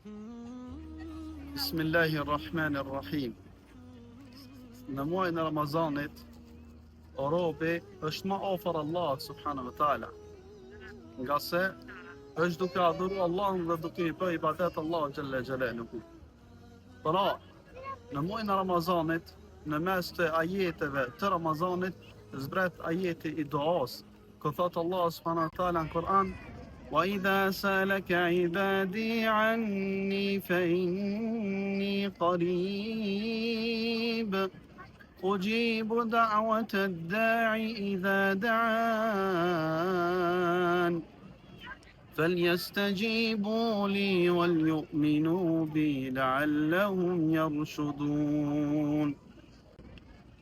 Bismillahirrahmanirrahim. Në muajin e Ramazanit, robi është më afër Allahut subhanahu wa taala, nga se është duke adhuru Allahun dhe duke I bërë ibadet Allahut xhalla xhelaluhu. Pra, në muajin e Ramazanit, në mes të ajeteve të Ramazanit, zbret ajeti I duas, ku thot Allah subhanahu wa taala në Kur'an: وَإِذَا سَأَلَكَ عِبَادِي عَنِّي فَإِنِّي قَرِيبٌ أُجِيبُ دَعْوَةَ الدَّاعِ إِذَا دَعَانِ فَلْيَسْتَجِيبُوا لِي وَلْيُؤْمِنُوا بِي لَعَلَّهُمْ يَرْشُدُونَ.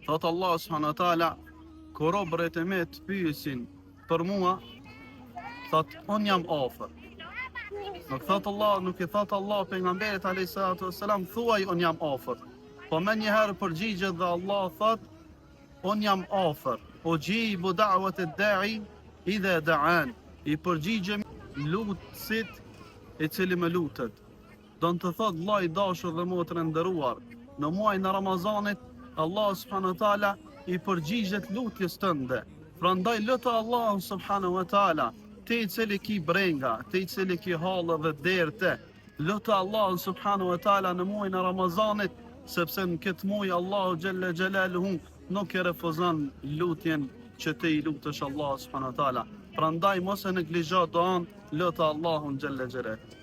Thot Allah subhanahu wa taala, kur robërit e me të pyesin për mua, thot, unë jam afër. Nuk I thot Allah pejgamberit alayhis salatu wassalam, thuaj unë jam afër. Po më njëherë përgjigjet dhe Allah thot, unë jam afër. Ujibu da'wat ad-da'i idha da'an. I përgjigjem lutësit I cili më lutet. Do të thot vllai I dashur dhe motrë e nderuar, në muajin e Ramazanit, Allah subhanahu wa taala I përgjigjet lutjes tënde. Prandaj lutë Allah subhanahu wa taala, ti I cili ki brenga, ti I cili ki hallë dhe derte, lutë Allah subhanahu wa taala në muajin e Ramazanit, sepse në këtë muaj Allahu xhalla xhelaluhu nuk e refuzon lutjen që ti I lutesh Allah subhanahu wa taala. Prandaj mos e neglizho duan, lutë Allahun xhalla xhelaluhu.